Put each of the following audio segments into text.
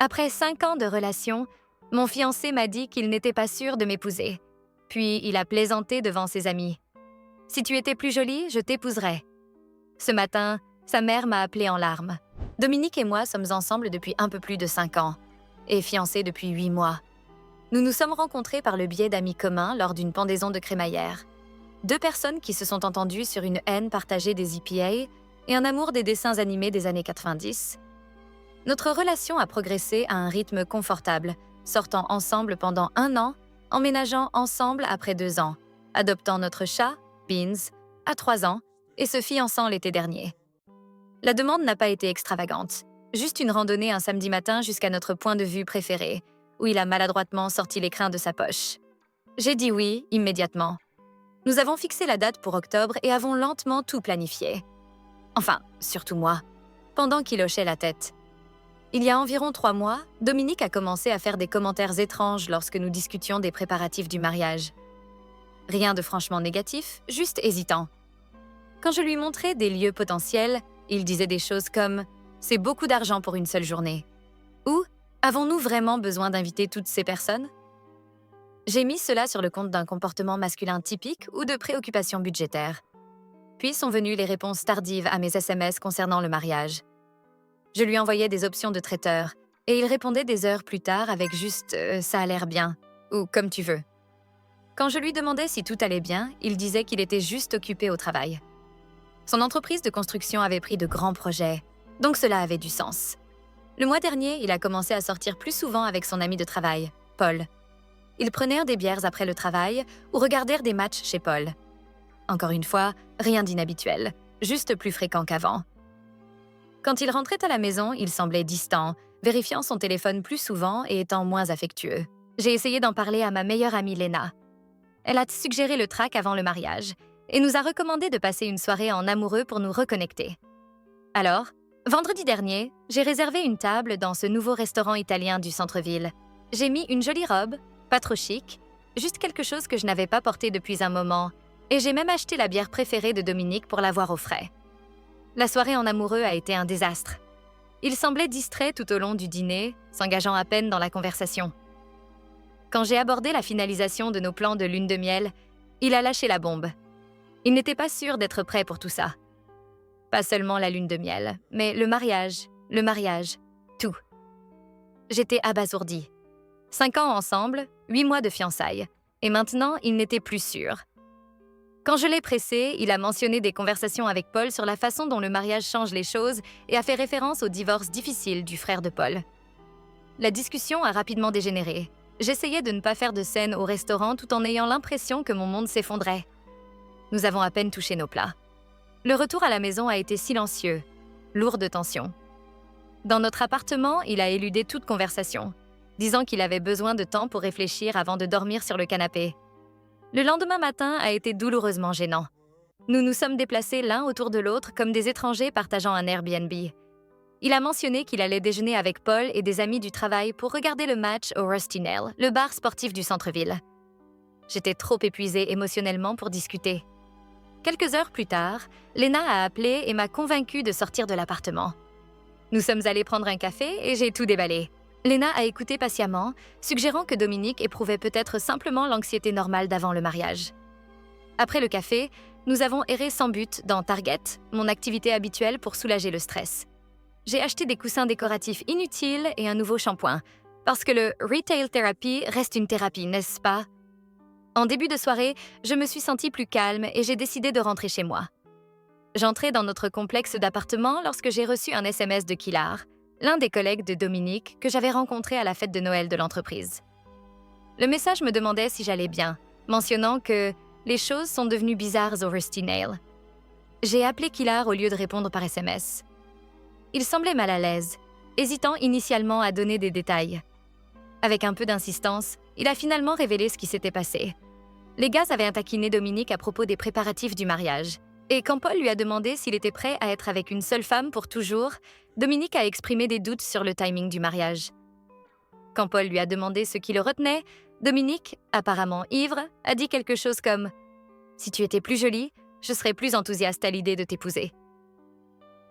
Après 5 ans de relation, mon fiancé m'a dit qu'il n'était pas sûr de m'épouser. Puis il a plaisanté devant ses amis. « Si tu étais plus jolie, je t'épouserais. » Ce matin, sa mère m'a appelée en larmes. Dominique et moi sommes ensemble depuis un peu plus de 5 ans et fiancés depuis 8 mois. Nous nous sommes rencontrés par le biais d'amis communs lors d'une pendaison de crémaillère. 2 personnes qui se sont entendues sur une haine partagée des EPA et un amour des dessins animés des années 90. Notre relation a progressé à un rythme confortable, sortant ensemble pendant 1 an, emménageant ensemble après 2 ans, adoptant notre chat, Beans, à 3 ans, et se fiançant l'été dernier. La demande n'a pas été extravagante, juste une randonnée un samedi matin jusqu'à notre point de vue préféré, où il a maladroitement sorti l'écrin de sa poche. J'ai dit oui, immédiatement. Nous avons fixé la date pour octobre et avons lentement tout planifié. Enfin, surtout moi, pendant qu'il hochait la tête. Il y a environ 3 mois, Dominique a commencé à faire des commentaires étranges lorsque nous discutions des préparatifs du mariage. Rien de franchement négatif, juste hésitant. Quand je lui montrais des lieux potentiels, il disait des choses comme « c'est beaucoup d'argent pour une seule journée » ou « avons-nous vraiment besoin d'inviter toutes ces personnes ?» J'ai mis cela sur le compte d'un comportement masculin typique ou de préoccupations budgétaires. Puis sont venues les réponses tardives à mes SMS concernant le mariage. Je lui envoyais des options de traiteur et il répondait des heures plus tard avec juste « ça a l'air bien » ou « comme tu veux ». Quand je lui demandais si tout allait bien, il disait qu'il était juste occupé au travail. Son entreprise de construction avait pris de grands projets, donc cela avait du sens. Le mois dernier, il a commencé à sortir plus souvent avec son ami de travail, Paul. Ils prenèrent des bières après le travail ou regardèrent des matchs chez Paul. Encore une fois, rien d'inhabituel, juste plus fréquent qu'avant. Quand il rentrait à la maison, il semblait distant, vérifiant son téléphone plus souvent et étant moins affectueux. J'ai essayé d'en parler à ma meilleure amie Lena. Elle a suggéré le track avant le mariage et nous a recommandé de passer une soirée en amoureux pour nous reconnecter. Alors, vendredi dernier, j'ai réservé une table dans ce nouveau restaurant italien du centre-ville. J'ai mis une jolie robe, pas trop chic, juste quelque chose que je n'avais pas porté depuis un moment, et j'ai même acheté la bière préférée de Dominique pour l'avoir au frais. La soirée en amoureux a été un désastre. Il semblait distrait tout au long du dîner, s'engageant à peine dans la conversation. Quand j'ai abordé la finalisation de nos plans de lune de miel, il a lâché la bombe. Il n'était pas sûr d'être prêt pour tout ça. Pas seulement la lune de miel, mais le mariage, tout. J'étais abasourdie. 5 ans ensemble, 8 mois de fiançailles, et maintenant il n'était plus sûr. Quand je l'ai pressé, il a mentionné des conversations avec Paul sur la façon dont le mariage change les choses et a fait référence au divorce difficile du frère de Paul. La discussion a rapidement dégénéré. J'essayais de ne pas faire de scène au restaurant tout en ayant l'impression que mon monde s'effondrait. Nous avons à peine touché nos plats. Le retour à la maison a été silencieux, lourd de tension. Dans notre appartement, il a éludé toute conversation, disant qu'il avait besoin de temps pour réfléchir avant de dormir sur le canapé. Le lendemain matin a été douloureusement gênant. Nous nous sommes déplacés l'un autour de l'autre comme des étrangers partageant un Airbnb. Il a mentionné qu'il allait déjeuner avec Paul et des amis du travail pour regarder le match au Rusty Nail, le bar sportif du centre-ville. J'étais trop épuisée émotionnellement pour discuter. Quelques heures plus tard, Lena a appelé et m'a convaincue de sortir de l'appartement. Nous sommes allés prendre un café et j'ai tout déballé. Lena a écouté patiemment, suggérant que Dominique éprouvait peut-être simplement l'anxiété normale d'avant le mariage. Après le café, nous avons erré sans but dans Target, mon activité habituelle pour soulager le stress. J'ai acheté des coussins décoratifs inutiles et un nouveau shampoing, parce que le retail therapy reste une thérapie, n'est-ce pas? En début de soirée, je me suis sentie plus calme et j'ai décidé de rentrer chez moi. J'entrais dans notre complexe d'appartements lorsque j'ai reçu un SMS de Kilar, l'un des collègues de Dominique que j'avais rencontré à la fête de Noël de l'entreprise. Le message me demandait si j'allais bien, mentionnant que les choses sont devenues bizarres au Rusty Nail. J'ai appelé Kilar au lieu de répondre par SMS. Il semblait mal à l'aise, hésitant initialement à donner des détails. Avec un peu d'insistance, il a finalement révélé ce qui s'était passé. Les gars avaient taquiné Dominique à propos des préparatifs du mariage. Et quand Paul lui a demandé s'il était prêt à être avec une seule femme pour toujours, Dominique a exprimé des doutes sur le timing du mariage. Quand Paul lui a demandé ce qui le retenait, Dominique, apparemment ivre, a dit quelque chose comme « Si tu étais plus jolie, je serais plus enthousiaste à l'idée de t'épouser. »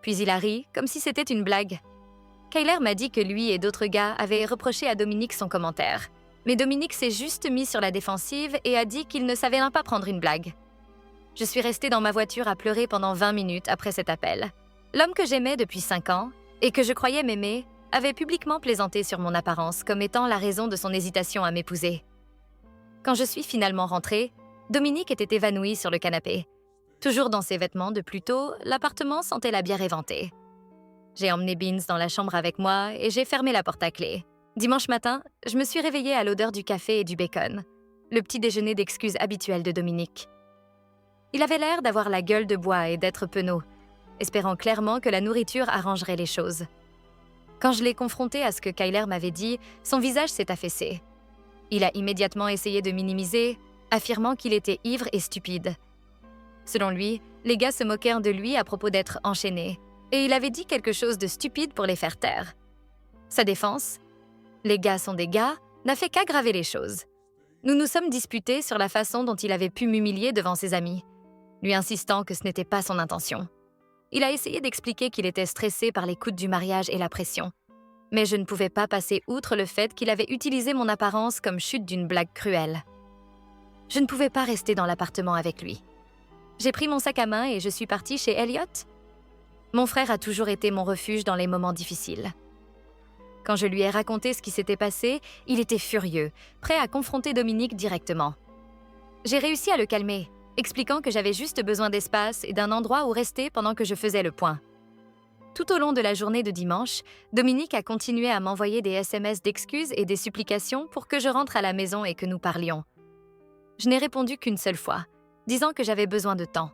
Puis il a ri, comme si c'était une blague. Kyler m'a dit que lui et d'autres gars avaient reproché à Dominique son commentaire. Mais Dominique s'est juste mis sur la défensive et a dit qu'il ne savait même pas prendre une blague. Je suis restée dans ma voiture à pleurer pendant 20 minutes après cet appel. L'homme que j'aimais depuis 5 ans, et que je croyais m'aimer, avait publiquement plaisanté sur mon apparence comme étant la raison de son hésitation à m'épouser. Quand je suis finalement rentrée, Dominique était évanoui sur le canapé. Toujours dans ses vêtements de plus tôt, l'appartement sentait la bière éventée. J'ai emmené Beans dans la chambre avec moi et j'ai fermé la porte à clé. Dimanche matin, je me suis réveillée à l'odeur du café et du bacon, le petit déjeuner d'excuses habituel de Dominique. Il avait l'air d'avoir la gueule de bois et d'être penaud, espérant clairement que la nourriture arrangerait les choses. Quand je l'ai confronté à ce que Kyler m'avait dit, son visage s'est affaissé. Il a immédiatement essayé de minimiser, affirmant qu'il était ivre et stupide. Selon lui, les gars se moquèrent de lui à propos d'être enchaîné, et il avait dit quelque chose de stupide pour les faire taire. Sa défense, les gars sont des gars, n'a fait qu'aggraver les choses. Nous nous sommes disputés sur la façon dont il avait pu m'humilier devant ses amis, lui insistant que ce n'était pas son intention. Il a essayé d'expliquer qu'il était stressé par les coups du mariage et la pression. Mais je ne pouvais pas passer outre le fait qu'il avait utilisé mon apparence comme chute d'une blague cruelle. Je ne pouvais pas rester dans l'appartement avec lui. J'ai pris mon sac à main et je suis partie chez Elliot. Mon frère a toujours été mon refuge dans les moments difficiles. Quand je lui ai raconté ce qui s'était passé, il était furieux, prêt à confronter Dominique directement. J'ai réussi à le calmer, expliquant que j'avais juste besoin d'espace et d'un endroit où rester pendant que je faisais le point. Tout au long de la journée de dimanche, Dominique a continué à m'envoyer des SMS d'excuses et des supplications pour que je rentre à la maison et que nous parlions. Je n'ai répondu qu'une seule fois, disant que j'avais besoin de temps.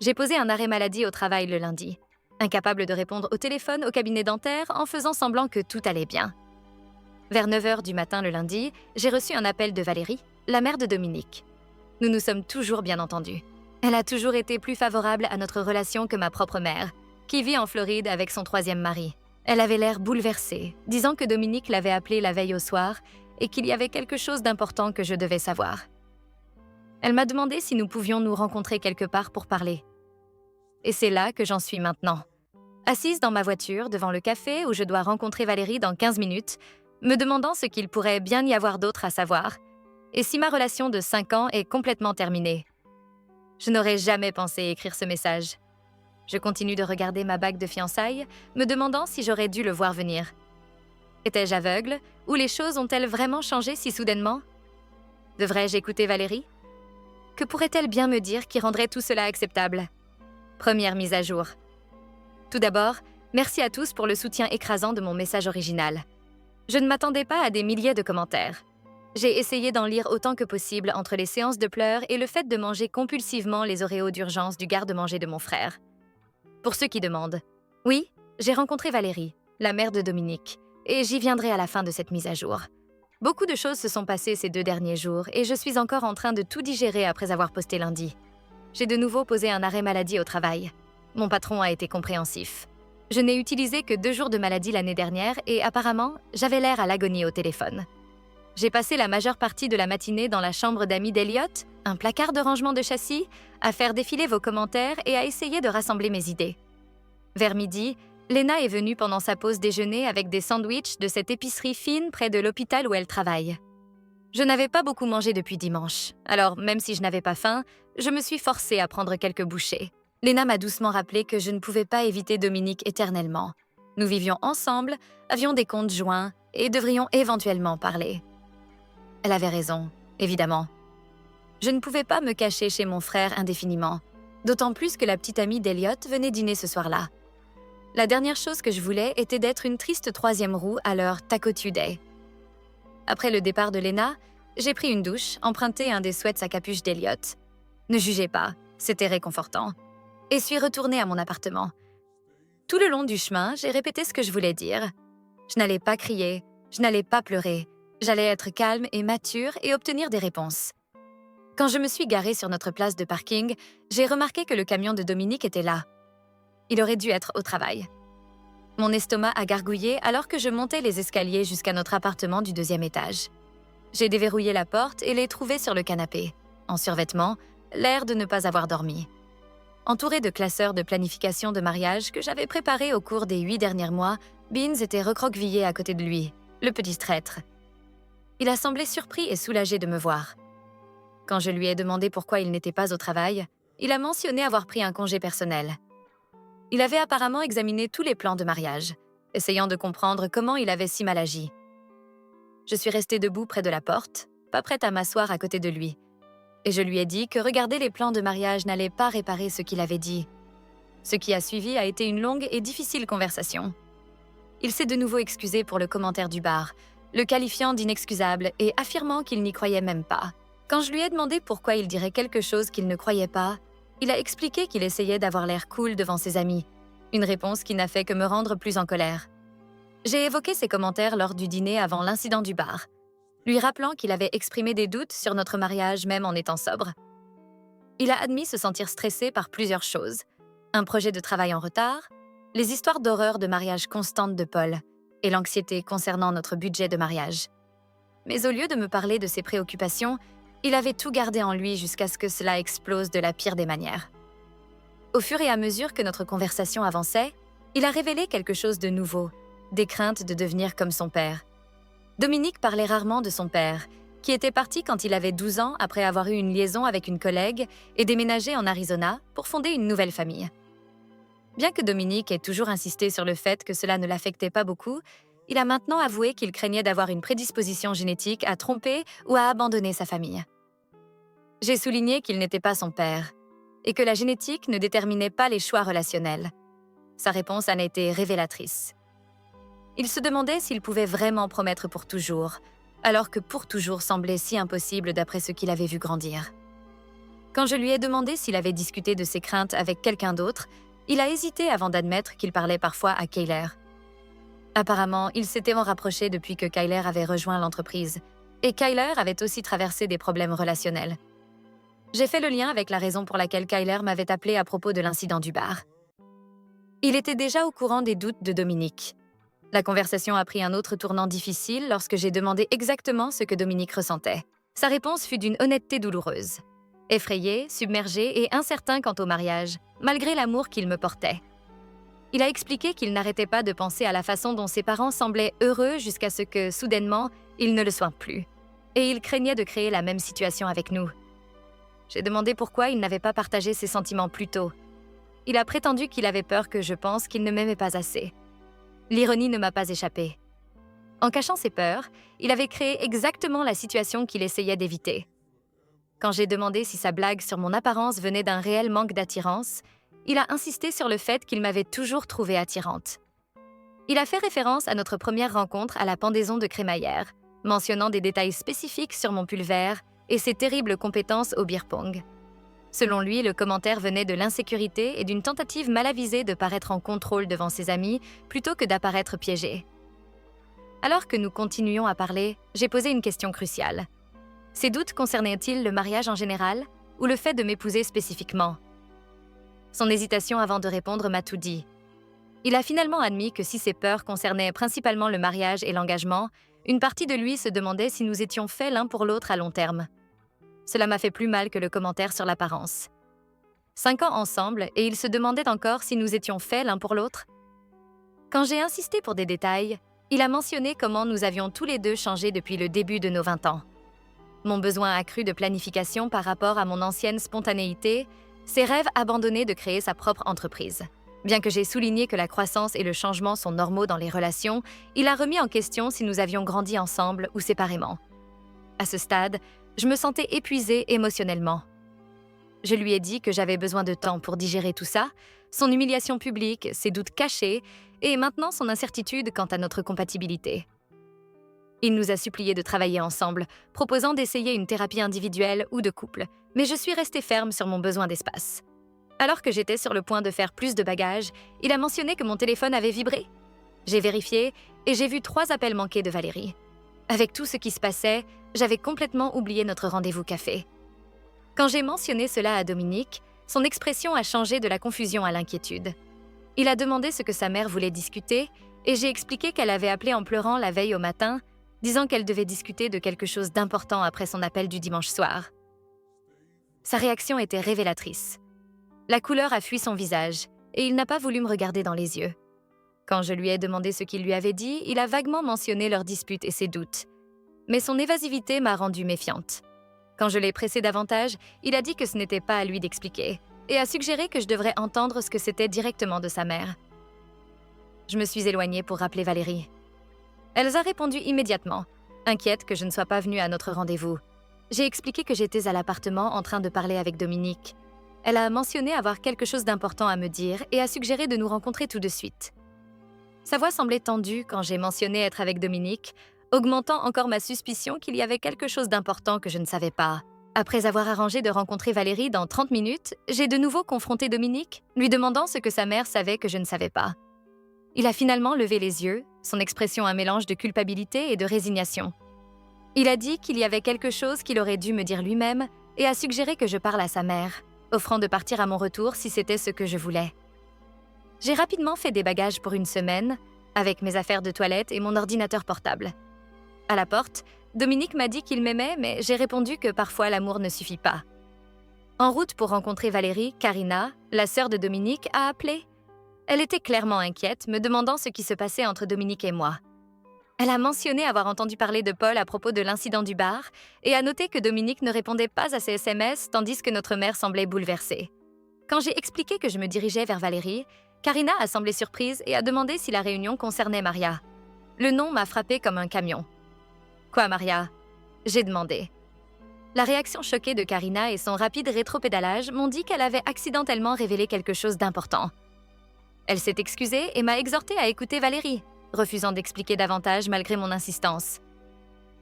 J'ai posé un arrêt maladie au travail le lundi, incapable de répondre au téléphone au cabinet dentaire en faisant semblant que tout allait bien. Vers 9h du matin le lundi, j'ai reçu un appel de Valérie, la mère de Dominique. Nous nous sommes toujours bien entendus. Elle a toujours été plus favorable à notre relation que ma propre mère, qui vit en Floride avec son 3e mari. Elle avait l'air bouleversée, disant que Dominique l'avait appelée la veille au soir et qu'il y avait quelque chose d'important que je devais savoir. Elle m'a demandé si nous pouvions nous rencontrer quelque part pour parler. Et c'est là que j'en suis maintenant. Assise dans ma voiture devant le café où je dois rencontrer Valérie dans 15 minutes, me demandant ce qu'il pourrait bien y avoir d'autre à savoir, et si ma relation de 5 ans est complètement terminée. Je n'aurais jamais pensé écrire ce message. Je continue de regarder ma bague de fiançailles, me demandant si j'aurais dû le voir venir. Étais-je aveugle, ou les choses ont-elles vraiment changé si soudainement? Devrais-je écouter Valérie? Que pourrait-elle bien me dire qui rendrait tout cela acceptable? Première mise à jour. Tout d'abord, merci à tous pour le soutien écrasant de mon message original. Je ne m'attendais pas à des milliers de commentaires. J'ai essayé d'en lire autant que possible entre les séances de pleurs et le fait de manger compulsivement les Oreos d'urgence du garde-manger de mon frère. Pour ceux qui demandent, oui, j'ai rencontré Valérie, la mère de Dominique, et j'y viendrai à la fin de cette mise à jour. Beaucoup de choses se sont passées ces 2 derniers jours et je suis encore en train de tout digérer après avoir posté lundi. J'ai de nouveau posé un arrêt maladie au travail. Mon patron a été compréhensif. Je n'ai utilisé que 2 jours de maladie l'année dernière et apparemment, j'avais l'air à l'agonie au téléphone. J'ai passé la majeure partie de la matinée dans la chambre d'amis d'Elliot, un placard de rangement de châssis, à faire défiler vos commentaires et à essayer de rassembler mes idées. Vers midi, Lena est venue pendant sa pause déjeuner avec des sandwichs de cette épicerie fine près de l'hôpital où elle travaille. Je n'avais pas beaucoup mangé depuis dimanche, alors même si je n'avais pas faim, je me suis forcée à prendre quelques bouchées. Lena m'a doucement rappelé que je ne pouvais pas éviter Dominique éternellement. Nous vivions ensemble, avions des comptes joints et devrions éventuellement parler. Elle avait raison, évidemment. Je ne pouvais pas me cacher chez mon frère indéfiniment, d'autant plus que la petite amie d'Elliot venait dîner ce soir-là. La dernière chose que je voulais était d'être une triste 3e roue à leur Taco Tuesday. Après le départ de Lena, j'ai pris une douche, emprunté un des sweats à capuche d'Elliot. Ne jugez pas, c'était réconfortant. Et suis retournée à mon appartement. Tout le long du chemin, j'ai répété ce que je voulais dire. Je n'allais pas crier, je n'allais pas pleurer. J'allais être calme et mature et obtenir des réponses. Quand je me suis garée sur notre place de parking, j'ai remarqué que le camion de Dominique était là. Il aurait dû être au travail. Mon estomac a gargouillé alors que je montais les escaliers jusqu'à notre appartement du 2e étage. J'ai déverrouillé la porte et l'ai trouvé sur le canapé, en survêtement, l'air de ne pas avoir dormi. Entouré de classeurs de planification de mariage que j'avais préparés au cours des 8 derniers mois, Beans était recroquevillé à côté de lui, le petit traître. Il a semblé surpris et soulagé de me voir. Quand je lui ai demandé pourquoi il n'était pas au travail, il a mentionné avoir pris un congé personnel. Il avait apparemment examiné tous les plans de mariage, essayant de comprendre comment il avait si mal agi. Je suis restée debout près de la porte, pas prête à m'asseoir à côté de lui, et je lui ai dit que regarder les plans de mariage n'allait pas réparer ce qu'il avait dit. Ce qui a suivi a été une longue et difficile conversation. Il s'est de nouveau excusé pour le commentaire du bar, le qualifiant d'inexcusable et affirmant qu'il n'y croyait même pas. Quand je lui ai demandé pourquoi il dirait quelque chose qu'il ne croyait pas, il a expliqué qu'il essayait d'avoir l'air cool devant ses amis, une réponse qui n'a fait que me rendre plus en colère. J'ai évoqué ses commentaires lors du dîner avant l'incident du bar, lui rappelant qu'il avait exprimé des doutes sur notre mariage même en étant sobre. Il a admis se sentir stressé par plusieurs choses, un projet de travail en retard, les histoires d'horreur de mariage constantes de Paul et l'anxiété concernant notre budget de mariage. Mais au lieu de me parler de ses préoccupations, il avait tout gardé en lui jusqu'à ce que cela explose de la pire des manières. Au fur et à mesure que notre conversation avançait, il a révélé quelque chose de nouveau, des craintes de devenir comme son père. Dominique parlait rarement de son père, qui était parti quand il avait 12 ans après avoir eu une liaison avec une collègue et déménagé en Arizona pour fonder une nouvelle famille. Bien que Dominique ait toujours insisté sur le fait que cela ne l'affectait pas beaucoup, il a maintenant avoué qu'il craignait d'avoir une prédisposition génétique à tromper ou à abandonner sa famille. J'ai souligné qu'il n'était pas son père et que la génétique ne déterminait pas les choix relationnels. Sa réponse en a été révélatrice. Il se demandait s'il pouvait vraiment promettre pour toujours, alors que pour toujours semblait si impossible d'après ce qu'il avait vu grandir. Quand je lui ai demandé s'il avait discuté de ses craintes avec quelqu'un d'autre, il a hésité avant d'admettre qu'il parlait parfois à Kyler. Apparemment, il s'était rapproché depuis que Kyler avait rejoint l'entreprise, et Kyler avait aussi traversé des problèmes relationnels. J'ai fait le lien avec la raison pour laquelle Kyler m'avait appelé à propos de l'incident du bar. Il était déjà au courant des doutes de Dominique. La conversation a pris un autre tournant difficile lorsque j'ai demandé exactement ce que Dominique ressentait. Sa réponse fut d'une honnêteté douloureuse. Effrayé, submergé et incertain quant au mariage, malgré l'amour qu'il me portait. Il a expliqué qu'il n'arrêtait pas de penser à la façon dont ses parents semblaient heureux jusqu'à ce que, soudainement, ils ne le soient plus. Et il craignait de créer la même situation avec nous. J'ai demandé pourquoi il n'avait pas partagé ses sentiments plus tôt. Il a prétendu qu'il avait peur que je pense qu'il ne m'aimait pas assez. L'ironie ne m'a pas échappé. En cachant ses peurs, il avait créé exactement la situation qu'il essayait d'éviter. Quand j'ai demandé si sa blague sur mon apparence venait d'un réel manque d'attirance, il a insisté sur le fait qu'il m'avait toujours trouvée attirante. Il a fait référence à notre première rencontre à la pendaison de crémaillère, mentionnant des détails spécifiques sur mon pull vert et ses terribles compétences au beer pong. Selon lui, le commentaire venait de l'insécurité et d'une tentative mal avisée de paraître en contrôle devant ses amis plutôt que d'apparaître piégé. Alors que nous continuions à parler, j'ai posé une question cruciale. Ses doutes concernaient-ils le mariage en général ou le fait de m'épouser spécifiquement? Son hésitation avant de répondre m'a tout dit. Il a finalement admis que si ses peurs concernaient principalement le mariage et l'engagement, une partie de lui se demandait si nous étions faits l'un pour l'autre à long terme. Cela m'a fait plus mal que le commentaire sur l'apparence. 5 ans ensemble et il se demandait encore si nous étions faits l'un pour l'autre. Quand j'ai insisté pour des détails, il a mentionné comment nous avions tous les deux changé depuis le début de nos 20 ans. Mon besoin accru de planification par rapport à mon ancienne spontanéité, ses rêves abandonnés de créer sa propre entreprise. Bien que j'ai souligné que la croissance et le changement sont normaux dans les relations, il a remis en question si nous avions grandi ensemble ou séparément. À ce stade, je me sentais épuisée émotionnellement. Je lui ai dit que j'avais besoin de temps pour digérer tout ça, son humiliation publique, ses doutes cachés et maintenant son incertitude quant à notre compatibilité. Il nous a suppliés de travailler ensemble, proposant d'essayer une thérapie individuelle ou de couple, mais je suis restée ferme sur mon besoin d'espace. Alors que j'étais sur le point de faire plus de bagages, il a mentionné que mon téléphone avait vibré. J'ai vérifié et j'ai vu 3 appels manqués de Valérie. Avec tout ce qui se passait, j'avais complètement oublié notre rendez-vous café. Quand j'ai mentionné cela à Dominique, son expression a changé de la confusion à l'inquiétude. Il a demandé ce que sa mère voulait discuter et j'ai expliqué qu'elle avait appelé en pleurant la veille au matin, disant qu'elle devait discuter de quelque chose d'important après son appel du dimanche soir. Sa réaction était révélatrice. La couleur a fui son visage et il n'a pas voulu me regarder dans les yeux. Quand je lui ai demandé ce qu'il lui avait dit, il a vaguement mentionné leur dispute et ses doutes. Mais son évasivité m'a rendue méfiante. Quand je l'ai pressé davantage, il a dit que ce n'était pas à lui d'expliquer et a suggéré que je devrais entendre ce que c'était directement de sa mère. Je me suis éloignée pour rappeler Valérie. Elle a répondu immédiatement, inquiète que je ne sois pas venue à notre rendez-vous. J'ai expliqué que j'étais à l'appartement en train de parler avec Dominique. Elle a mentionné avoir quelque chose d'important à me dire et a suggéré de nous rencontrer tout de suite. Sa voix semblait tendue quand j'ai mentionné être avec Dominique, augmentant encore ma suspicion qu'il y avait quelque chose d'important que je ne savais pas. Après avoir arrangé de rencontrer Valérie dans 30 minutes, j'ai de nouveau confronté Dominique, lui demandant ce que sa mère savait que je ne savais pas. Il a finalement levé les yeux, son expression un mélange de culpabilité et de résignation. Il a dit qu'il y avait quelque chose qu'il aurait dû me dire lui-même et a suggéré que je parle à sa mère, offrant de partir à mon retour si c'était ce que je voulais. J'ai rapidement fait des bagages pour une semaine, avec mes affaires de toilette et mon ordinateur portable. À la porte, Dominique m'a dit qu'il m'aimait, mais j'ai répondu que parfois l'amour ne suffit pas. En route pour rencontrer Valérie, Karina, la sœur de Dominique, a appelé. Elle était clairement inquiète, me demandant ce qui se passait entre Dominique et moi. Elle a mentionné avoir entendu parler de Paul à propos de l'incident du bar et a noté que Dominique ne répondait pas à ses SMS tandis que notre mère semblait bouleversée. Quand j'ai expliqué que je me dirigeais vers Valérie, Karina a semblé surprise et a demandé si la réunion concernait Maria. Le nom m'a frappée comme un camion. « Quoi, Maria ?» j'ai demandé. La réaction choquée de Karina et son rapide rétropédalage m'ont dit qu'elle avait accidentellement révélé quelque chose d'important. Elle s'est excusée et m'a exhortée à écouter Valérie, refusant d'expliquer davantage malgré mon insistance.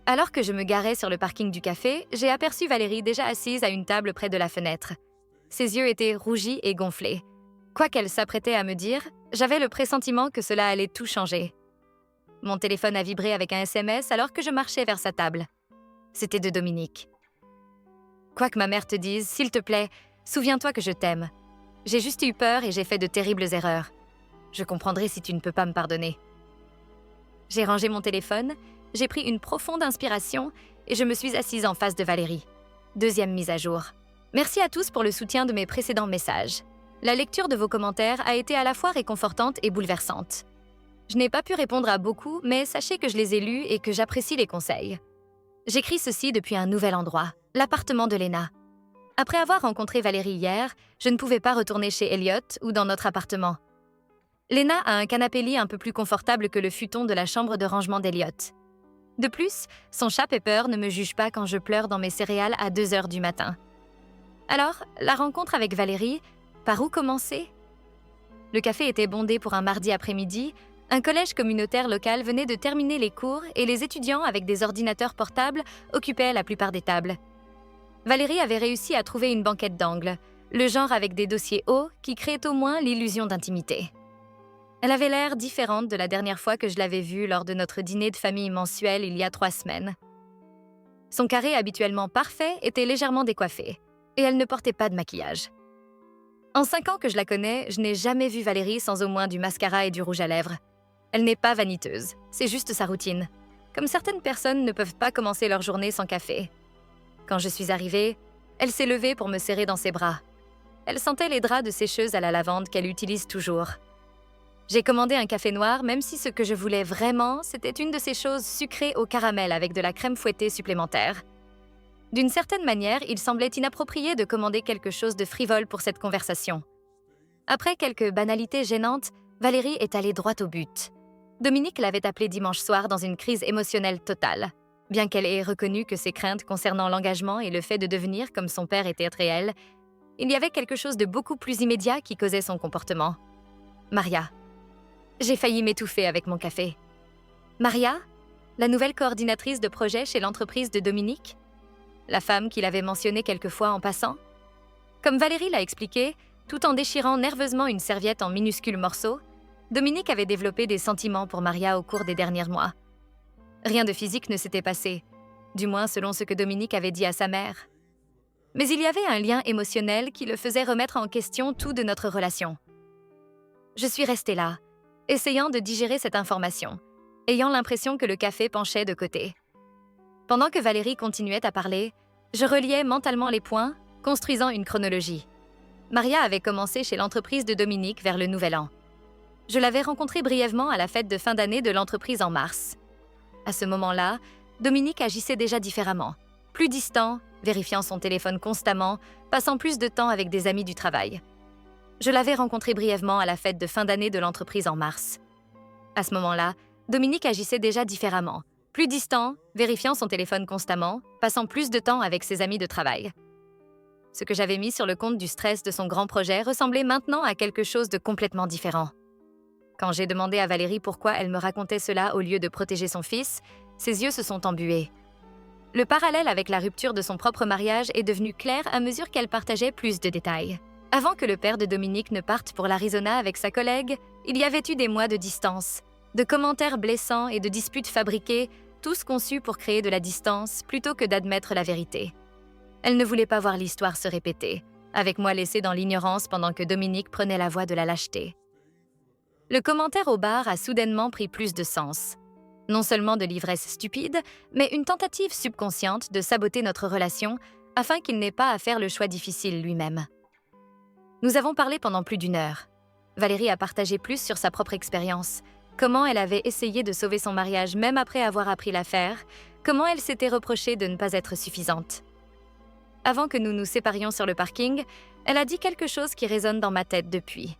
Alors que je me garais sur le parking du café, j'ai aperçu Valérie déjà assise à une table près de la fenêtre. Ses yeux étaient rougis et gonflés. Quoi qu'elle s'apprêtait à me dire, j'avais le pressentiment que cela allait tout changer. Mon téléphone a vibré avec un SMS alors que je marchais vers sa table. C'était de Dominique. « Quoi que ma mère te dise, s'il te plaît, souviens-toi que je t'aime. J'ai juste eu peur et j'ai fait de terribles erreurs. Je comprendrai si tu ne peux pas me pardonner. » J'ai rangé mon téléphone, j'ai pris une profonde inspiration et je me suis assise en face de Valérie. Deuxième mise à jour. Merci à tous pour le soutien de mes précédents messages. La lecture de vos commentaires a été à la fois réconfortante et bouleversante. Je n'ai pas pu répondre à beaucoup, mais sachez que je les ai lus et que j'apprécie les conseils. J'écris ceci depuis un nouvel endroit, l'appartement de Léna. Après avoir rencontré Valérie hier, je ne pouvais pas retourner chez Elliot ou dans notre appartement. Léna a un canapé-lit un peu plus confortable que le futon de la chambre de rangement d'Elliot. De plus, son chat Pepper ne me juge pas quand je pleure dans mes céréales à 2 heures du matin. Alors, la rencontre avec Valérie, par où commencer? Le café était bondé pour un mardi après-midi. Un collège communautaire local venait de terminer les cours et les étudiants avec des ordinateurs portables occupaient la plupart des tables. Valérie avait réussi à trouver une banquette d'angle, le genre avec des dossiers hauts qui créait au moins l'illusion d'intimité. Elle avait l'air différente de la dernière fois que je l'avais vue lors de notre dîner de famille mensuel il y a 3 semaines. Son carré habituellement parfait était légèrement décoiffé et elle ne portait pas de maquillage. En 5 ans que je la connais, je n'ai jamais vu Valérie sans au moins du mascara et du rouge à lèvres. Elle n'est pas vaniteuse, c'est juste sa routine. Comme certaines personnes ne peuvent pas commencer leur journée sans café. Quand je suis arrivée, elle s'est levée pour me serrer dans ses bras. Elle sentait les draps de sécheuse à la lavande qu'elle utilise toujours. J'ai commandé un café noir, même si ce que je voulais vraiment, c'était une de ces choses sucrées au caramel avec de la crème fouettée supplémentaire. D'une certaine manière, il semblait inapproprié de commander quelque chose de frivole pour cette conversation. Après quelques banalités gênantes, Valérie est allée droit au but. Dominique l'avait appelée dimanche soir dans une crise émotionnelle totale. Bien qu'elle ait reconnu que ses craintes concernant l'engagement et le fait de devenir comme son père étaient réelles, il y avait quelque chose de beaucoup plus immédiat qui causait son comportement. Maria. J'ai failli m'étouffer avec mon café. Maria, la nouvelle coordinatrice de projet chez l'entreprise de Dominique? La femme qu'il avait mentionnée quelquefois en passant? Comme Valérie l'a expliqué, tout en déchirant nerveusement une serviette en minuscules morceaux, Dominique avait développé des sentiments pour Maria au cours des derniers mois. Rien de physique ne s'était passé, du moins selon ce que Dominique avait dit à sa mère. Mais il y avait un lien émotionnel qui le faisait remettre en question tout de notre relation. Je suis restée là, essayant de digérer cette information, ayant l'impression que le café penchait de côté. Pendant que Valérie continuait à parler, je reliais mentalement les points, construisant une chronologie. Maria avait commencé chez l'entreprise de Dominique vers le Nouvel An. Je l'avais rencontré brièvement à la fête de fin d'année de l'entreprise en mars. À ce moment-là, Dominique agissait déjà différemment. Plus distant, vérifiant son téléphone constamment, passant plus de temps avec des amis du travail. Je l'avais rencontré brièvement à la fête de fin d'année de l'entreprise en mars. À ce moment-là, Dominique agissait déjà différemment. Plus distant, vérifiant son téléphone constamment, passant plus de temps avec ses amis de travail. Ce que j'avais mis sur le compte du stress de son grand projet ressemblait maintenant à quelque chose de complètement différent. Quand j'ai demandé à Valérie pourquoi elle me racontait cela au lieu de protéger son fils, ses yeux se sont embués. Le parallèle avec la rupture de son propre mariage est devenu clair à mesure qu'elle partageait plus de détails. Avant que le père de Dominique ne parte pour l'Arizona avec sa collègue, il y avait eu des mois de distance, de commentaires blessants et de disputes fabriquées, tous conçus pour créer de la distance plutôt que d'admettre la vérité. Elle ne voulait pas voir l'histoire se répéter, avec moi laissée dans l'ignorance pendant que Dominique prenait la voie de la lâcheté. Le commentaire au bar a soudainement pris plus de sens. Non seulement de l'ivresse stupide, mais une tentative subconsciente de saboter notre relation afin qu'il n'ait pas à faire le choix difficile lui-même. Nous avons parlé pendant plus d'1 heure. Valérie a partagé plus sur sa propre expérience, comment elle avait essayé de sauver son mariage même après avoir appris l'affaire, comment elle s'était reprochée de ne pas être suffisante. Avant que nous nous séparions sur le parking, elle a dit quelque chose qui résonne dans ma tête depuis.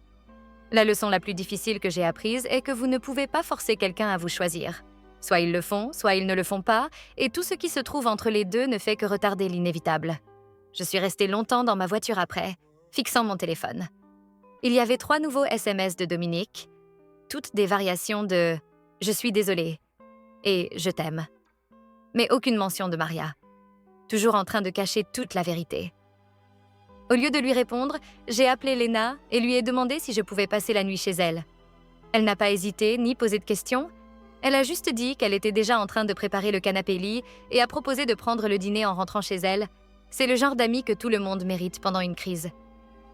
La leçon la plus difficile que j'ai apprise est que vous ne pouvez pas forcer quelqu'un à vous choisir. Soit ils le font, soit ils ne le font pas, et tout ce qui se trouve entre les deux ne fait que retarder l'inévitable. Je suis restée longtemps dans ma voiture après, fixant mon téléphone. Il y avait 3 nouveaux SMS de Dominique, toutes des variations de « Je suis désolée » et « Je t'aime ». Mais aucune mention de Maria, toujours en train de cacher toute la vérité. Au lieu de lui répondre, j'ai appelé Lena et lui ai demandé si je pouvais passer la nuit chez elle. Elle n'a pas hésité ni posé de questions. Elle a juste dit qu'elle était déjà en train de préparer le canapé-lit et a proposé de prendre le dîner en rentrant chez elle. C'est le genre d'ami que tout le monde mérite pendant une crise.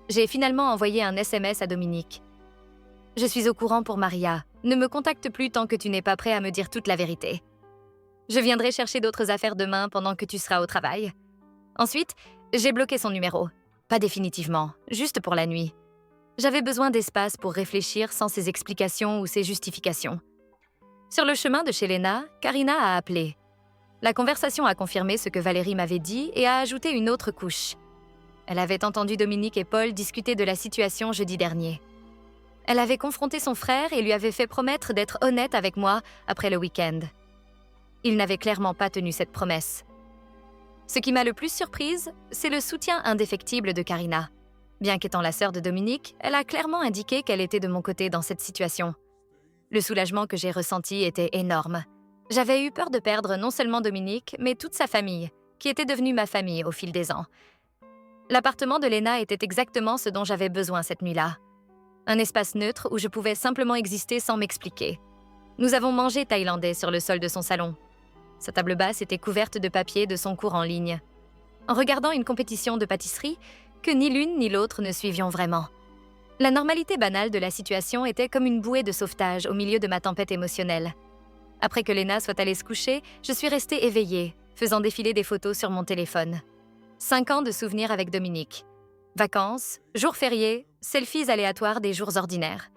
J'ai finalement envoyé un SMS à Dominique. « Je suis au courant pour Maria. Ne me contacte plus tant que tu n'es pas prêt à me dire toute la vérité. Je viendrai chercher d'autres affaires demain pendant que tu seras au travail. » Ensuite, j'ai bloqué son numéro. Pas définitivement, juste pour la nuit. J'avais besoin d'espace pour réfléchir sans ses explications ou ses justifications. Sur le chemin de chez Lena, Karina a appelé. La conversation a confirmé ce que Valérie m'avait dit et a ajouté une autre couche. Elle avait entendu Dominique et Paul discuter de la situation jeudi dernier. Elle avait confronté son frère et lui avait fait promettre d'être honnête avec moi après le week-end. Il n'avait clairement pas tenu cette promesse. Ce qui m'a le plus surprise, c'est le soutien indéfectible de Karina. Bien qu'étant la sœur de Dominique, elle a clairement indiqué qu'elle était de mon côté dans cette situation. Le soulagement que j'ai ressenti était énorme. J'avais eu peur de perdre non seulement Dominique, mais toute sa famille, qui était devenue ma famille au fil des ans. L'appartement de Lena était exactement ce dont j'avais besoin cette nuit-là. Un espace neutre où je pouvais simplement exister sans m'expliquer. Nous avons mangé thaïlandais sur le sol de son salon. Sa table basse était couverte de papier de son cours en ligne. En regardant une compétition de pâtisserie que ni l'une ni l'autre ne suivions vraiment. La normalité banale de la situation était comme une bouée de sauvetage au milieu de ma tempête émotionnelle. Après que Lena soit allée se coucher, je suis restée éveillée, faisant défiler des photos sur mon téléphone. 5 ans de souvenirs avec Dominique. Vacances, jours fériés, selfies aléatoires des jours ordinaires.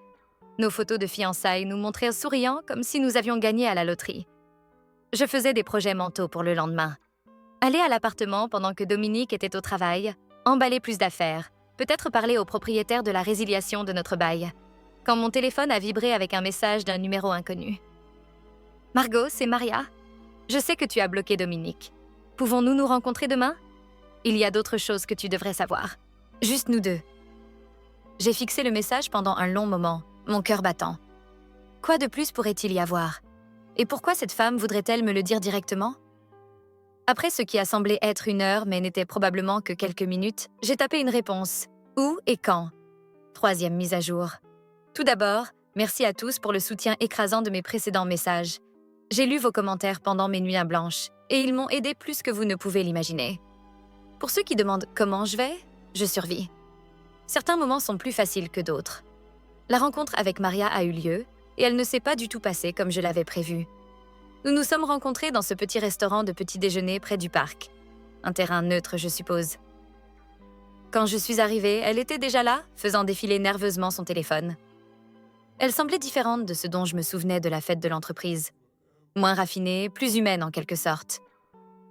Nos photos de fiançailles nous montraient souriants comme si nous avions gagné à la loterie. Je faisais des projets mentaux pour le lendemain. Aller à l'appartement pendant que Dominique était au travail, emballer plus d'affaires, peut-être parler au propriétaire de la résiliation de notre bail, quand mon téléphone a vibré avec un message d'un numéro inconnu. « Margot, c'est Maria. Je sais que tu as bloqué Dominique. Pouvons-nous nous rencontrer demain? Il y a d'autres choses que tu devrais savoir. Juste nous deux. » J'ai fixé le message pendant un long moment, mon cœur battant. Quoi de plus pourrait-il y avoir? Et pourquoi cette femme voudrait-elle me le dire directement? Après ce qui a semblé être 1 heure, mais n'était probablement que quelques minutes, j'ai tapé une réponse. Où et quand? 3e mise à jour. Tout d'abord, merci à tous pour le soutien écrasant de mes précédents messages. J'ai lu vos commentaires pendant mes nuits blanches, et ils m'ont aidé plus que vous ne pouvez l'imaginer. Pour ceux qui demandent comment je vais, je survis. Certains moments sont plus faciles que d'autres. La rencontre avec Maria a eu lieu, et elle ne s'est pas du tout passée comme je l'avais prévu. Nous nous sommes rencontrés dans ce petit restaurant de petit déjeuner près du parc. Un terrain neutre, je suppose. Quand je suis arrivée, elle était déjà là, faisant défiler nerveusement son téléphone. Elle semblait différente de ce dont je me souvenais de la fête de l'entreprise. Moins raffinée, plus humaine en quelque sorte.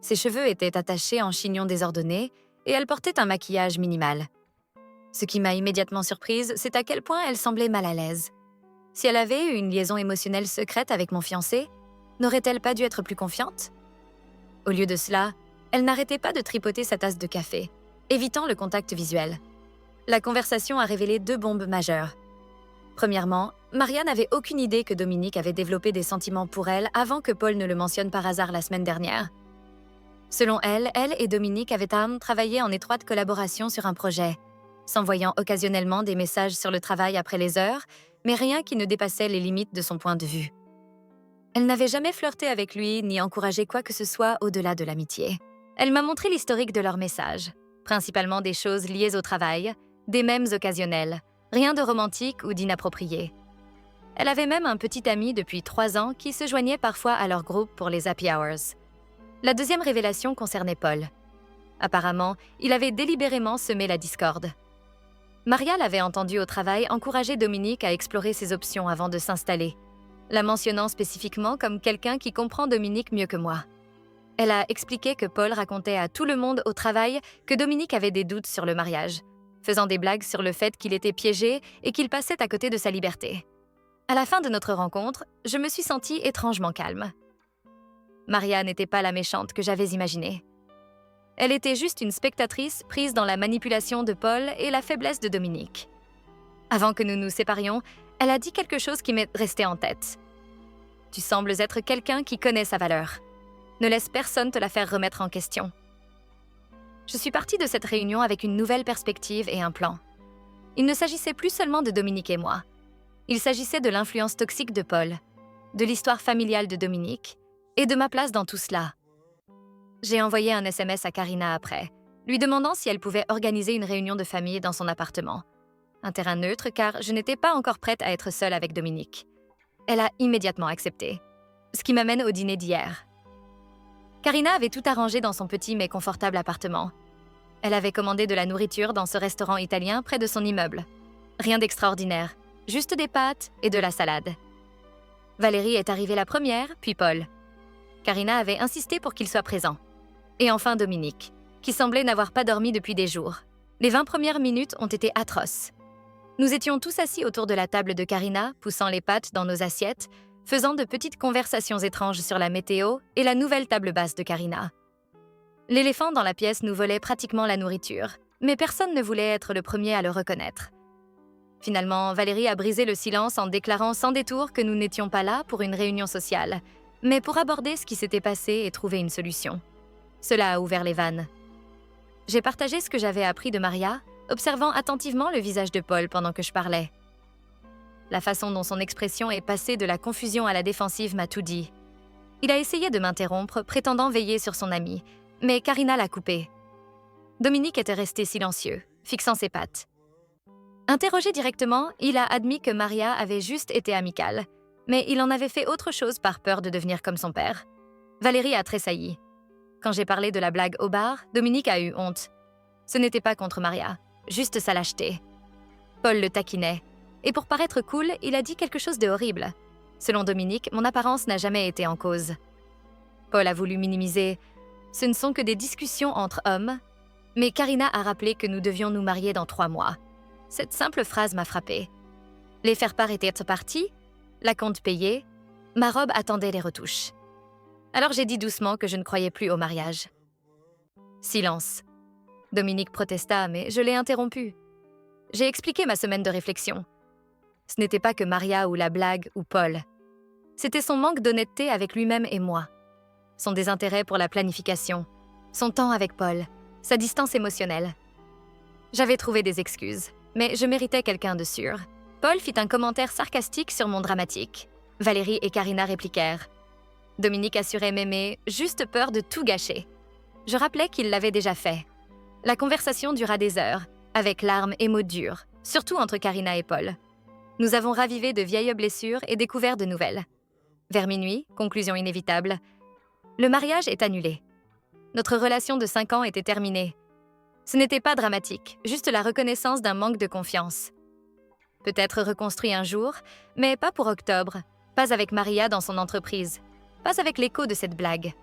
Ses cheveux étaient attachés en chignon désordonné et elle portait un maquillage minimal. Ce qui m'a immédiatement surprise, c'est à quel point elle semblait mal à l'aise. Si elle avait eu une liaison émotionnelle secrète avec mon fiancé, n'aurait-elle pas dû être plus confiante? Au lieu de cela, elle n'arrêtait pas de tripoter sa tasse de café, évitant le contact visuel. La conversation a révélé 2 bombes majeures. Premièrement, Maria n'avait aucune idée que Dominique avait développé des sentiments pour elle avant que Paul ne le mentionne par hasard la semaine dernière. Selon elle, elle et Dominique avaient travaillé en étroite collaboration sur un projet, s'envoyant occasionnellement des messages sur le travail après les heures, mais rien qui ne dépassait les limites de son point de vue. Elle n'avait jamais flirté avec lui ni encouragé quoi que ce soit au-delà de l'amitié. Elle m'a montré l'historique de leurs messages, principalement des choses liées au travail, des mèmes occasionnels, rien de romantique ou d'inapproprié. Elle avait même un petit ami depuis 3 ans qui se joignait parfois à leur groupe pour les happy hours. La deuxième révélation concernait Paul. Apparemment, il avait délibérément semé la discorde. Maria l'avait entendu au travail encourager Dominique à explorer ses options avant de s'installer, la mentionnant spécifiquement comme quelqu'un qui comprend Dominique mieux que moi. Elle a expliqué que Paul racontait à tout le monde au travail que Dominique avait des doutes sur le mariage, faisant des blagues sur le fait qu'il était piégé et qu'il passait à côté de sa liberté. À la fin de notre rencontre, je me suis sentie étrangement calme. Maria n'était pas la méchante que j'avais imaginée. Elle était juste une spectatrice prise dans la manipulation de Paul et la faiblesse de Dominique. Avant que nous nous séparions, elle a dit quelque chose qui m'est resté en tête. « Tu sembles être quelqu'un qui connaît sa valeur. Ne laisse personne te la faire remettre en question. » Je suis partie de cette réunion avec une nouvelle perspective et un plan. Il ne s'agissait plus seulement de Dominique et moi. Il s'agissait de l'influence toxique de Paul, de l'histoire familiale de Dominique et de ma place dans tout cela. J'ai envoyé un SMS à Karina après, lui demandant si elle pouvait organiser une réunion de famille dans son appartement. Un terrain neutre car je n'étais pas encore prête à être seule avec Dominique. Elle a immédiatement accepté. Ce qui m'amène au dîner d'hier. Karina avait tout arrangé dans son petit mais confortable appartement. Elle avait commandé de la nourriture dans ce restaurant italien près de son immeuble. Rien d'extraordinaire, juste des pâtes et de la salade. Valérie est arrivée la première, puis Paul. Karina avait insisté pour qu'il soit présent. Et enfin Dominique, qui semblait n'avoir pas dormi depuis des jours. Les 20 premières minutes ont été atroces. Nous étions tous assis autour de la table de Karina, poussant les pâtes dans nos assiettes, faisant de petites conversations étranges sur la météo et la nouvelle table basse de Karina. L'éléphant dans la pièce nous volait pratiquement la nourriture, mais personne ne voulait être le premier à le reconnaître. Finalement, Valérie a brisé le silence en déclarant sans détour que nous n'étions pas là pour une réunion sociale, mais pour aborder ce qui s'était passé et trouver une solution. Cela a ouvert les vannes. J'ai partagé ce que j'avais appris de Maria, observant attentivement le visage de Paul pendant que je parlais. La façon dont son expression est passée de la confusion à la défensive m'a tout dit. Il a essayé de m'interrompre, prétendant veiller sur son ami, mais Karina l'a coupé. Dominique était resté silencieux, fixant ses pattes. Interrogé directement, il a admis que Maria avait juste été amicale, mais il en avait fait autre chose par peur de devenir comme son père. Valérie a tressailli. Quand j'ai parlé de la blague au bar, Dominique a eu honte. Ce n'était pas contre Maria, juste sa lâcheté. Paul le taquinait, et pour paraître cool, il a dit quelque chose de horrible. Selon Dominique, mon apparence n'a jamais été en cause. Paul a voulu minimiser. Ce ne sont que des discussions entre hommes, mais Karina a rappelé que nous devions nous marier dans 3 mois. Cette simple phrase m'a frappée. Les faire-part étaient partis, la compte payée, ma robe attendait les retouches. Alors j'ai dit doucement que je ne croyais plus au mariage. Silence. Dominique protesta, mais je l'ai interrompu. J'ai expliqué ma semaine de réflexion. Ce n'était pas que Maria ou la blague ou Paul. C'était son manque d'honnêteté avec lui-même et moi. Son désintérêt pour la planification, son temps avec Paul, sa distance émotionnelle. J'avais trouvé des excuses, mais je méritais quelqu'un de sûr. Paul fit un commentaire sarcastique sur mon dramatique. Valérie et Karina répliquèrent. Dominique assurait m'aimer, juste peur de tout gâcher. Je rappelais qu'il l'avait déjà fait. La conversation dura des heures, avec larmes et mots durs, surtout entre Karina et Paul. Nous avons ravivé de vieilles blessures et découvert de nouvelles. Vers minuit, conclusion inévitable, le mariage est annulé. Notre relation de 5 ans était terminée. Ce n'était pas dramatique, juste la reconnaissance d'un manque de confiance. peut-être reconstruit un jour, mais pas pour octobre, pas avec Maria dans son entreprise, pas avec l'écho de cette blague.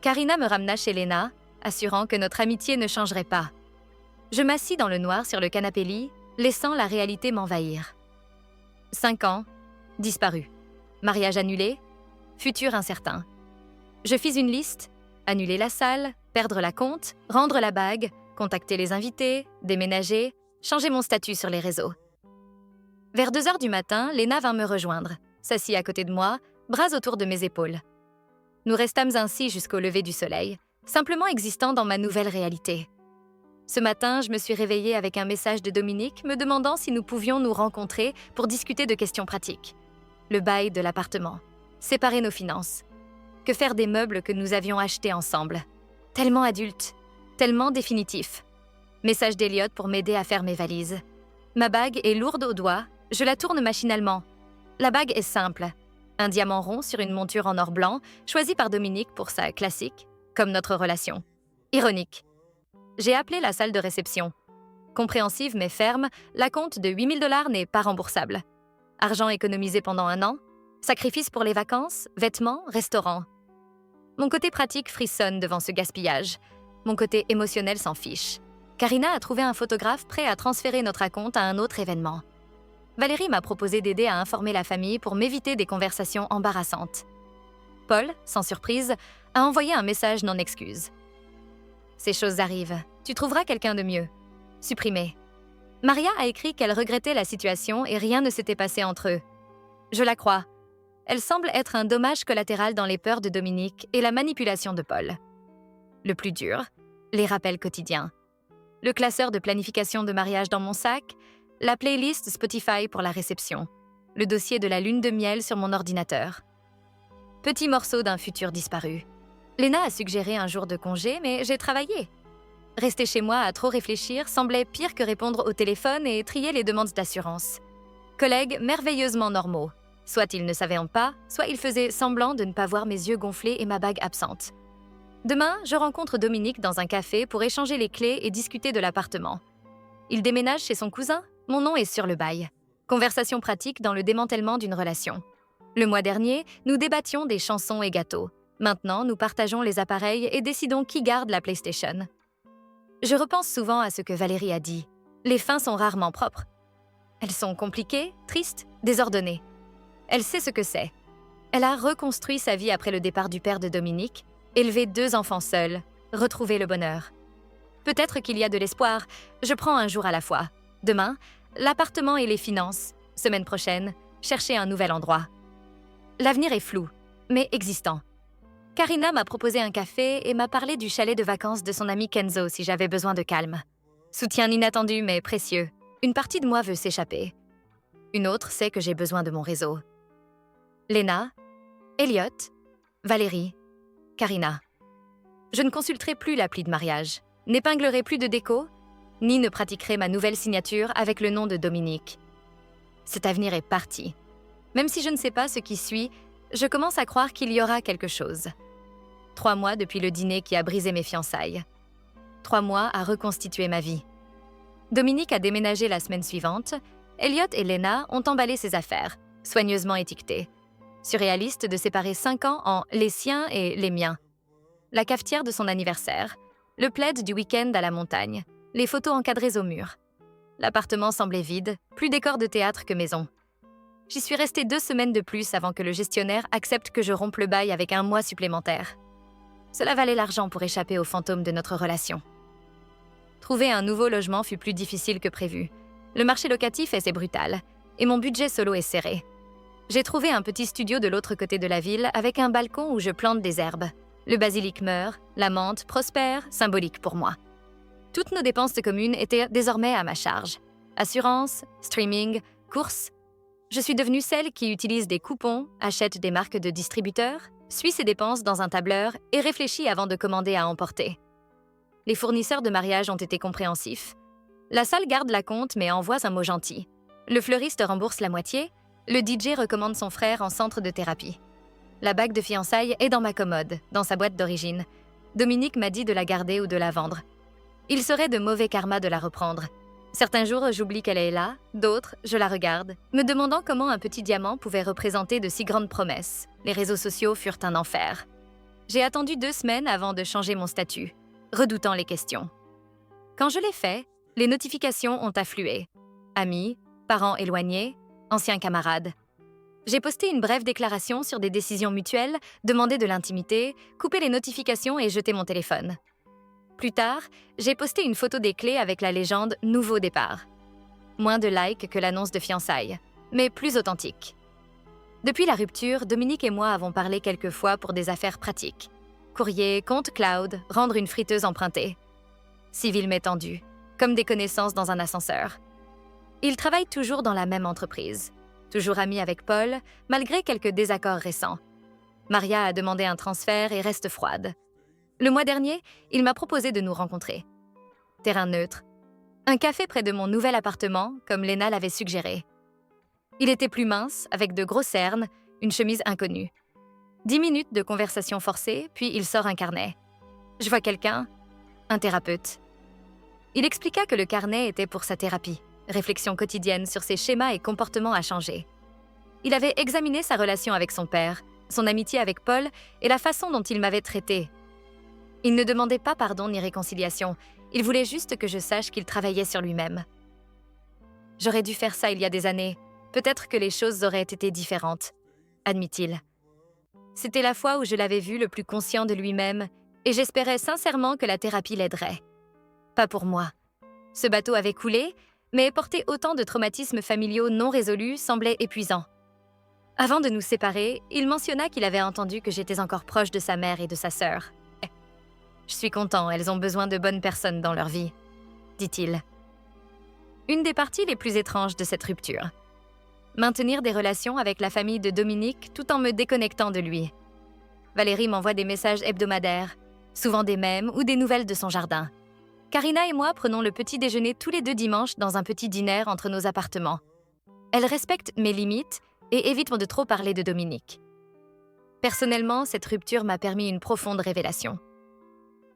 Karina me ramena chez Lena, assurant que notre amitié ne changerait pas. Je m'assis dans le noir sur le canapé-lit, laissant la réalité m'envahir. 5 ans, disparu. Mariage annulé, futur incertain. Je fis une liste, annuler la salle, perdre la compte, rendre la bague, contacter les invités, déménager, changer mon statut sur les réseaux. Vers 2 heures du matin, Lena vint me rejoindre, s'assit à côté de moi, bras autour de mes épaules. Nous restâmes ainsi jusqu'au lever du soleil, simplement existant dans ma nouvelle réalité. Ce matin, je me suis réveillée avec un message de Dominique me demandant si nous pouvions nous rencontrer pour discuter de questions pratiques. Le bail de l'appartement, séparer nos finances, que faire des meubles que nous avions achetés ensemble. Tellement adulte, tellement définitif. Message d'Eliott pour m'aider à faire mes valises. Ma bague est lourde au doigt, je la tourne machinalement. La bague est simple. Un diamant rond sur une monture en or blanc, choisi par Dominique pour sa classique, comme notre relation. Ironique. J'ai appelé la salle de réception. Compréhensive mais ferme, l'acompte de 8 000 $ n'est pas remboursable. Argent économisé pendant 1 an, sacrifice pour les vacances, vêtements, restaurants. Mon côté pratique frissonne devant ce gaspillage. Mon côté émotionnel s'en fiche. Karina a trouvé un photographe prêt à transférer notre acompte à un autre événement. Valérie m'a proposé d'aider à informer la famille pour m'éviter des conversations embarrassantes. Paul, sans surprise, a envoyé un message non excuse. Ces choses arrivent. Tu trouveras quelqu'un de mieux. Supprimé. Maria a écrit qu'elle regrettait la situation et rien ne s'était passé entre eux. Je la crois. Elle semble être un dommage collatéral dans les peurs de Dominique et la manipulation de Paul. Le plus dur, les rappels quotidiens. Le classeur de planification de mariage dans mon sac, la playlist Spotify pour la réception, le dossier de la lune de miel sur mon ordinateur. Petit morceau d'un futur disparu. Lena a suggéré un jour de congé, mais j'ai travaillé. Rester chez moi à trop réfléchir semblait pire que répondre au téléphone et trier les demandes d'assurance. Collègues merveilleusement normaux. Soit ils ne savaient pas, soit ils faisaient semblant de ne pas voir mes yeux gonflés et ma bague absente. Demain, je rencontre Dominique dans un café pour échanger les clés et discuter de l'appartement. Il déménage chez son cousin, mon nom est sur le bail. Conversation pratique dans le démantèlement d'une relation. Le mois dernier, nous débattions des chansons et gâteaux. Maintenant, nous partageons les appareils et décidons qui garde la PlayStation. Je repense souvent à ce que Valérie a dit. Les fins sont rarement propres. Elles sont compliquées, tristes, désordonnées. Elle sait ce que c'est. Elle a reconstruit sa vie après le départ du père de Dominique, élevé 2 enfants seuls, retrouvé le bonheur. Peut-être qu'il y a de l'espoir, je prends un jour à la fois. Demain, l'appartement et les finances. Semaine prochaine, chercher un nouvel endroit. L'avenir est flou, mais existant. Karina m'a proposé un café et m'a parlé du chalet de vacances de son ami Kenzo si j'avais besoin de calme. Soutien inattendu mais précieux. Une partie de moi veut s'échapper. Une autre sait que j'ai besoin de mon réseau. Lena, Eliott, Valérie, Karina. Je ne consulterai plus l'appli de mariage, n'épinglerai plus de déco, ni ne pratiquerai ma nouvelle signature avec le nom de Dominique. Cet avenir est parti. Même si je ne sais pas ce qui suit, je commence à croire qu'il y aura quelque chose. 3 mois depuis le dîner qui a brisé mes fiançailles. 3 mois à reconstituer ma vie. Dominique a déménagé la semaine suivante. Eliott et Lena ont emballé ses affaires, soigneusement étiquetées. Surréaliste de séparer 5 ans en « les siens » et « les miens ». La cafetière de son anniversaire, le plaid du week-end à la montagne, les photos encadrées au mur. L'appartement semblait vide, plus décor de théâtre que maison. J'y suis restée 2 semaines de plus avant que le gestionnaire accepte que je rompe le bail avec 1 mois supplémentaire. Cela valait l'argent pour échapper aux fantômes de notre relation. Trouver un nouveau logement fut plus difficile que prévu. Le marché locatif est brutal, et mon budget solo est serré. J'ai trouvé un petit studio de l'autre côté de la ville avec un balcon où je plante des herbes. Le basilic meurt, la menthe prospère, symbolique pour moi. Toutes nos dépenses communes étaient désormais à ma charge. Assurance, streaming, courses. Je suis devenue celle qui utilise des coupons, achète des marques de distributeurs, suit ses dépenses dans un tableur et réfléchit avant de commander à emporter. Les fournisseurs de mariage ont été compréhensifs. La salle garde la compte mais envoie un mot gentil. Le fleuriste rembourse la moitié. Le DJ recommande son frère en centre de thérapie. La bague de fiançailles est dans ma commode, dans sa boîte d'origine. Dominique m'a dit de la garder ou de la vendre. Il serait de mauvais karma de la reprendre. Certains jours, j'oublie qu'elle est là, d'autres, je la regarde, me demandant comment un petit diamant pouvait représenter de si grandes promesses. Les réseaux sociaux furent un enfer. J'ai attendu 2 semaines avant de changer mon statut, redoutant les questions. Quand je l'ai fait, les notifications ont afflué. Amis, parents éloignés, anciens camarades. J'ai posté une brève déclaration sur des décisions mutuelles, demandé de l'intimité, coupé les notifications et jeté mon téléphone. Plus tard, j'ai posté une photo des clés avec la légende « Nouveau départ ». Moins de likes que l'annonce de fiançailles, mais plus authentique. Depuis la rupture, Dominique et moi avons parlé quelques fois pour des affaires pratiques. Courrier, compte cloud, rendre une friteuse empruntée. Civil mais tendu, comme des connaissances dans un ascenseur. Il travaille toujours dans la même entreprise. Toujours ami avec Paul, malgré quelques désaccords récents. Maria a demandé un transfert et reste froide. Le mois dernier, il m'a proposé de nous rencontrer. Terrain neutre. Un café près de mon nouvel appartement, comme Léna l'avait suggéré. Il était plus mince, avec de gros cernes, une chemise inconnue. 10 minutes de conversation forcée, puis il sort un carnet. Je vois quelqu'un, un thérapeute. Il expliqua que le carnet était pour sa thérapie, réflexion quotidienne sur ses schémas et comportements à changer. Il avait examiné sa relation avec son père, son amitié avec Paul et la façon dont il m'avait traitée. Il ne demandait pas pardon ni réconciliation, il voulait juste que je sache qu'il travaillait sur lui-même. J'aurais dû faire ça il y a des années, peut-être que les choses auraient été différentes, admit-il. C'était la fois où je l'avais vu le plus conscient de lui-même et j'espérais sincèrement que la thérapie l'aiderait. Pas pour moi. Ce bateau avait coulé, mais porter autant de traumatismes familiaux non résolus semblait épuisant. Avant de nous séparer, il mentionna qu'il avait entendu que j'étais encore proche de sa mère et de sa sœur. « Je suis content, elles ont besoin de bonnes personnes dans leur vie », dit-il. Une des parties les plus étranges de cette rupture. Maintenir des relations avec la famille de Dominique tout en me déconnectant de lui. Valérie m'envoie des messages hebdomadaires, souvent des mèmes ou des nouvelles de son jardin. Karina et moi prenons le petit déjeuner tous les 2 dimanches dans un petit dîner entre nos appartements. Elle respecte mes limites et évite de trop parler de Dominique. Personnellement, cette rupture m'a permis une profonde révélation.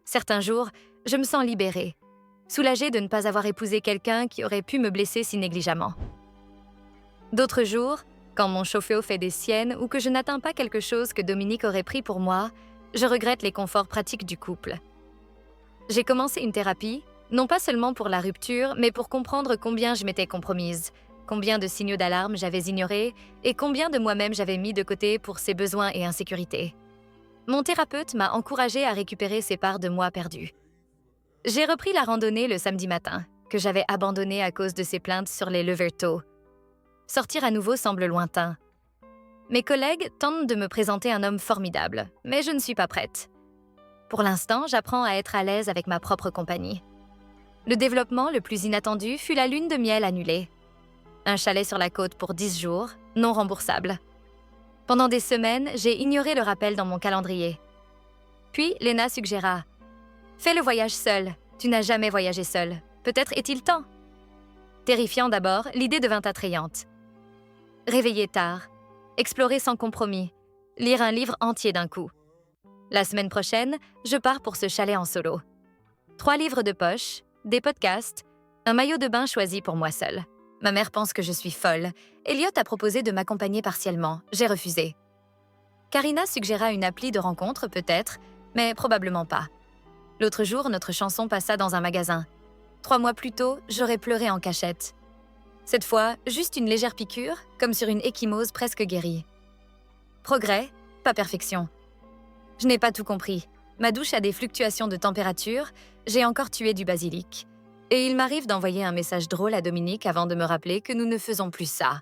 Certains jours, je me sens libérée, soulagée de ne pas avoir épousé quelqu'un qui aurait pu me blesser si négligemment. D'autres jours, quand mon chauffe-eau fait des siennes ou que je n'atteins pas quelque chose que Dominique aurait pris pour moi, je regrette les conforts pratiques du couple. J'ai commencé une thérapie, non pas seulement pour la rupture, mais pour comprendre combien je m'étais compromise, combien de signaux d'alarme j'avais ignorés et combien de moi-même j'avais mis de côté pour ses besoins et insécurités. Mon thérapeute m'a encouragée à récupérer ces parts de moi perdues. J'ai repris la randonnée le samedi matin, que j'avais abandonnée à cause de ses plaintes sur les levers tôt. Sortir à nouveau semble lointain. Mes collègues tentent de me présenter un homme formidable, mais je ne suis pas prête. Pour l'instant, j'apprends à être à l'aise avec ma propre compagnie. Le développement le plus inattendu fut la lune de miel annulée. Un chalet sur la côte pour 10 jours, non remboursable. Pendant des semaines, j'ai ignoré le rappel dans mon calendrier. Puis, Léna suggéra « Fais le voyage seul, tu n'as jamais voyagé seul. Peut-être est-il temps ?» Terrifiant d'abord, l'idée devint attrayante. Réveiller tard, explorer sans compromis, lire un livre entier d'un coup. La semaine prochaine, je pars pour ce chalet en solo. 3 livres de poche, des podcasts, un maillot de bain choisi pour moi seule. Ma mère pense que je suis folle. Elliot a proposé de m'accompagner partiellement. J'ai refusé. Karina suggéra une appli de rencontre, peut-être, mais probablement pas. L'autre jour, notre chanson passa dans un magasin. 3 mois plus tôt, j'aurais pleuré en cachette. Cette fois, juste une légère piqûre, comme sur une ecchymose presque guérie. Progrès, pas perfection. Je n'ai pas tout compris. Ma douche a des fluctuations de température, j'ai encore tué du basilic. Et il m'arrive d'envoyer un message drôle à Dominique avant de me rappeler que nous ne faisons plus ça.